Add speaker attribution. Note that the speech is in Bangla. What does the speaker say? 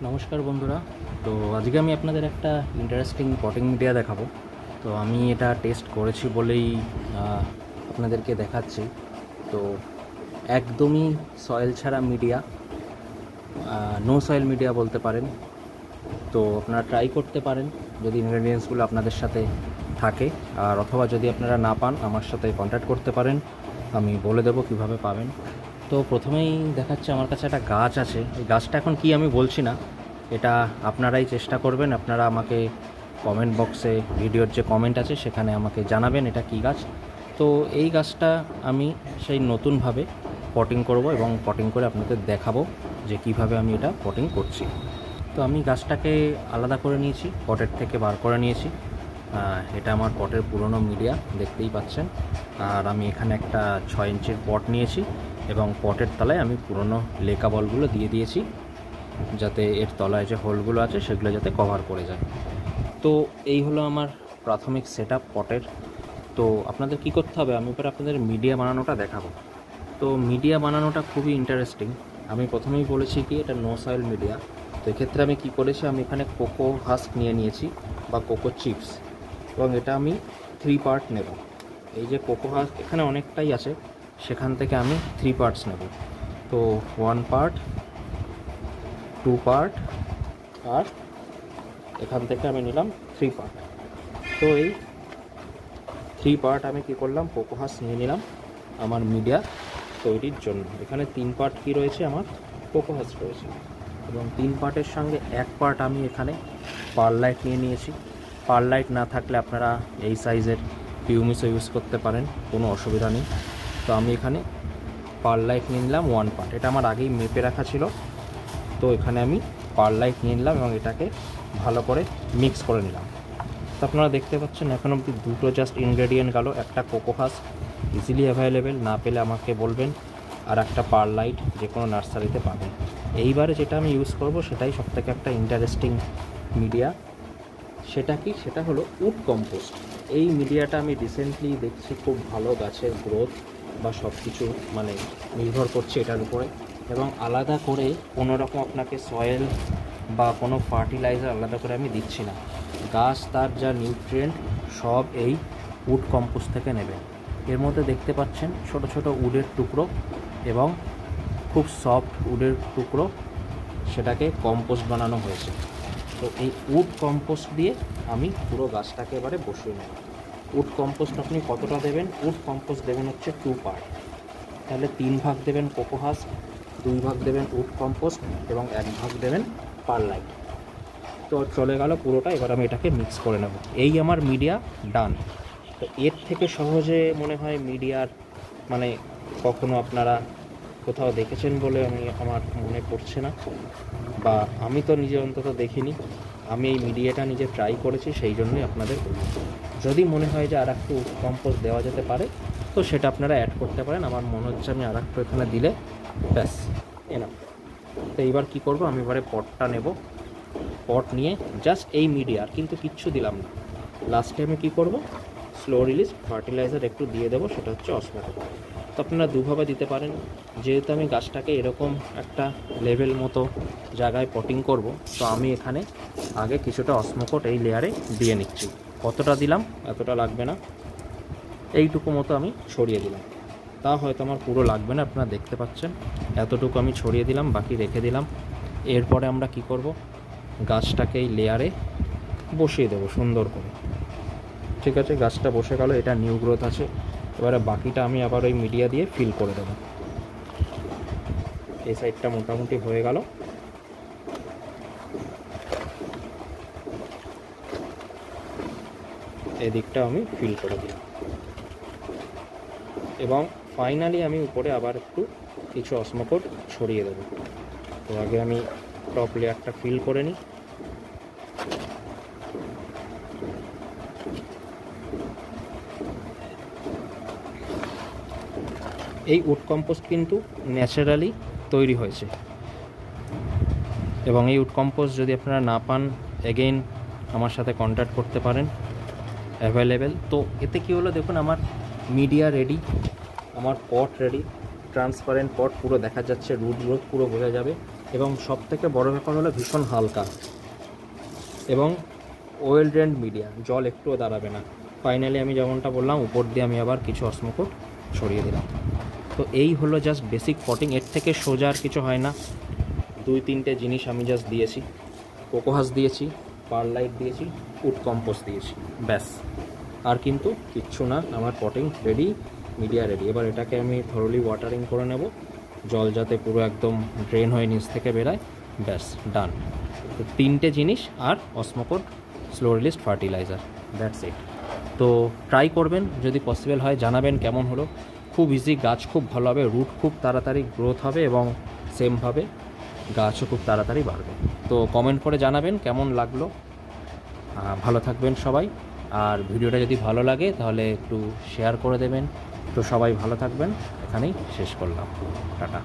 Speaker 1: নমস্কার বন্ধুরা। তো আজকে আমি আপনাদের একটা ইন্টারেস্টিং পটিং মিডিয়া দেখাবো। তো আমি এটা টেস্ট করেছি বলেই আপনাদেরকে দেখাচ্ছি। তো একদমই সয়েল ছাড়া মিডিয়া, নো সয়েল মিডিয়া বলতে পারেন। তো আপনারা ট্রাই করতে পারেন যদি ইনগ্রেডিয়েন্টসগুলো আপনাদের সাথে থাকে, আর অথবা যদি আপনারা না পান আমার সাথে কন্ট্যাক্ট করতে পারেন, আমি বলে দেবো কিভাবে পাবেন। তো প্রথমেই দেখাচ্ছে আমার কাছে একটা গাছ আছে। এই গাছটা এখন কি আমি বলছি না, এটা আপনারাই চেষ্টা করবেন। আপনারা আমাকে কমেন্ট বক্সে, ভিডিওর যে কমেন্ট আছে সেখানে আমাকে জানাবেন এটা কী গাছ। তো এই গাছটা আমি সেই নতুনভাবে পটিং করব এবং পটিং করে আপনাদের দেখাবো যে কিভাবে আমি এটা পটিং করছি। তো আমি গাছটাকে আলাদা করে নিয়েছি, পটের থেকে বার করে নিয়েছি। এটা আমার পটের পুরনো মিডিয়া, দেখতেই পাচ্ছেন। আর আমি এখানে একটা 6 ইঞ্চির পট নিয়েছি এবং পটের তলায় আমি পুরনো লেকা বলগুলো দিয়ে দিয়েছি, যাতে এর তলায় যে হোলগুলো আছে সেগুলো যাতে কভার করে যায়। তো এই হলো আমার প্রাথমিক সেট আপ পটের। তো আপনাদের কি করতে হবে, আমি এবার আপনাদের মিডিয়া বানানোটা দেখাবো। তো মিডিয়া বানানোটা খুবই ইন্টারেস্টিং। আমি প্রথমেই বলেছি কি এটা নো সয়েল মিডিয়া। তো এক্ষেত্রে আমি কি করেছি, আমি এখানে কোকো হাস্ক নিয়ে নিয়েছি বা কোকো চিপস, এবং এটা আমি 3 পার্ট নেব। এই যে কোকো হাস্ক এখানে অনেকটাই আছে, সেখান থেকে আমি 3 পার্টস নেব। তো 1 পার্ট, 2 পার্ট, আর এখান থেকে আমি নিলাম 3 পার্ট। তো এই 3 পার্ট আমি কি করলাম, কোকো হাস্ক নিয়ে নিলাম আমার মিডিয়া তৈরির জন্য। এখানে 3 পার্ট কি রয়েছে, আমার কোকো হাস্ক রয়েছে, এবং 3 পার্টের সঙ্গে 1 পার্ট আমি এখানে পারলাইট নিয়ে নিয়েছি। পারলাইট না থাকলে আপনারা এই সাইজের পিউমিসও ইউজ করতে পারেন, কোনো অসুবিধা নেই। তো আমি এখানে পারলাইট নিয়ে নিলাম 1 পার্ট, এটা আমার আগেই মেপে রাখা ছিল। তো এখানে আমি পারলাইট নিয়ে নিলাম এবং এটাকে ভালো করে মিক্স করে নিলাম। তো আপনারা দেখতে পাচ্ছেন এখন অবধি দুটো জাস্ট ইনগ্রেডিয়েন্ট গেল, একটা কোকো হাস্ক ইজিলি অ্যাভেলেবেল, না পেলে আমাকে বলবেন, আর একটা পারলাইট যে কোনো নার্সারিতে পাবেন। এইবারে যেটা আমি ইউজ করব সেটাই সবথেকে একটা ইন্টারেস্টিং মিডিয়া। সেটা কি, সেটা হলো উড কম্পোস্ট। এই মিডিয়াটা আমি রিসেন্টলি দেখছি খুব ভালো গাছের গ্রোথ বা সব কিছু মানে নির্ভর করছে এটার উপরে, এবং আলাদা করে কোনো রকম আপনাকে সয়েল বা কোনো ফার্টিলাইজার আলাদা করে আমি দিচ্ছি না। গাছ তার যা নিউট্রিয়েন্ট সব এই উড কম্পোস্ট থেকে নেবে। এর মধ্যে দেখতে পাচ্ছেন ছোট ছোট উডের টুকরো এবং খুব সফট উডের টুকরো, সেটাকে কম্পোস্ট বানানো হয়েছে। তো এই উড কম্পোস্ট দিয়ে আমি পুরো গাছটাকে এবারে বসিয়ে নেব। উড কম্পোস্ট আপনি কতটা দেবেন, উড কম্পোস্ট দেবেন হচ্ছে 2 পার্ট। তাহলে 3 ভাগ দেবেন কোকো হাস্ক, 2 ভাগ দেবেন উড কম্পোস্ট এবং 1 ভাগ দেবেন পারলাইট। তো চলে গেল পুরোটা। এবার আমি এটাকে মিক্স করে নেব। এই আমার মিডিয়া ডান। তো এর থেকে সহজে মনে হয় মিডিয়ার মানে কখনো আপনারা কোথাও দেখেছেন বলে আমার মনে পড়ছে না, বা আমি তো নিজে অন্তত দেখিনি। আমি এই মিডিয়াটা নিজে ট্রাই করেছি, সেই জন্যই আপনাদের বলি। যদি মনে হয় যে আর একটু কম্পোস্ট দেওয়া যেতে পারে তো সেটা আপনারা অ্যাড করতে পারেন। আমার মনে হচ্ছে আমি আর একটু এখানে দিলে ব্যাস এনাফ। তো এইবার কী করবো, আমি এবারে পটটা নেব। পট নিয়ে জাস্ট এই মিডিয়া, আর কিন্তু কিচ্ছু দিলাম না। লাস্টে আমি কী করব, স্লো রিলিজ ফার্টিলাইজার একটু দিয়ে দেবো, সেটা হচ্ছে অসমোকো। তো আপনারা দুভাবে দিতে পারেন। যেহেতু আমি গাছটাকে এরকম একটা লেভেল মতো জায়গায় পটিং করব, তো আমি এখানে আগে কিছুটা অসমোকোট এই লেয়ারে দিয়ে নিচ্ছি। কতটা দিলাম, এতটা লাগবে না, এইটুকু মতো আমি ছড়িয়ে দিলাম। তা হয়তো আমার পুরো লাগবে না, আপনারা দেখতে পাচ্ছেন এতটুকু আমি ছড়িয়ে দিলাম, বাকি রেখে দিলাম। এরপরে আমরা কি করব, গাছটাকে এই লেয়ারে বসিয়ে দেবো সুন্দর করে। ঠিক আছে, গাছটা বসে গেল, এটা নিউ গ্রোথ আছে। এবারে বাকিটা আমি আবার ওই মিডিয়া দিয়ে ফিল করে দেবো। এই সাইডটা মোটামুটি হয়ে গেল। এদিকটা আমি ফিল করে দিলাম, এবং ফাইনালি আমি উপরে আবার একটু কিছু অসমোকোট ছড়িয়ে দেবো। তো আগে আমি টপ লেয়ারটা ফিল করে নিই। এই উড কম্পোস্ট কিন্তু ন্যাচারালি তৈরি হয়েছে, এবং এই উড কম্পোস্ট যদি আপনারা না পান এগেইন আমার সাথে কন্ট্যাক্ট করতে পারেন, অ্যাভেলেবেল। তো এতে কী হলো দেখুন, আমার মিডিয়া রেডি, আমার পট রেডি, ট্রান্সপারেন্ট পট, পুরো দেখা যাচ্ছে, রুট গ্রোথ পুরো বোঝা যাবে। এবং সবথেকে বড় ব্যাপার হলো ভীষণ হালকা এবং ওয়েল ড্রেন্ড মিডিয়া, জল একটুও দাঁড়াবে না। ফাইনালি আমি যেমনটা বললাম, উপর দিয়ে আমি আবার কিছু অসমোকোট ছড়িয়ে দিলাম। তো এই হলো জাস্ট বেসিক পটিং, এর থেকে সোজা আর কিছু হয় না। 2-3টে জিনিস আমি জাস্ট দিয়েছি, কোকোহাস দিয়েছি, পারলাইট দিয়েছি, উড কম্পোস্ট দিয়েছি, ব্যাস। আর কিন্তু কিচ্ছু না, আমার পটিং রেডি, মিডিয়া রেডি। এবার এটাকে আমি থরলি ওয়াটারিং করে নেব, জল যাতে পুরো একদম ড্রেন হয়ে নিচ থেকে বেরায়, ব্যাস ডান। তো 3টে জিনিস আর Osmocote slow release fertiliser, that's it. তো ট্রাই করবেন, যদি পসিবল হয় জানাবেন কেমন হলো। খুব ইজি, গাছ খুব ভালো হবে, রুট খুব তাড়াতাড়ি গ্রোথ হবে এবং সেমভাবে গাছও খুব তাড়াতাড়ি বাড়বে। তো কমেন্ট করে জানাবেন কেমন লাগলো। ভালো থাকবেন সবাই, আর ভিডিওটা যদি ভালো লাগে তাহলে একটু শেয়ার করে দেবেন। তো সবাই ভালো থাকবেন, এখানেই শেষ করলাম, টাটা।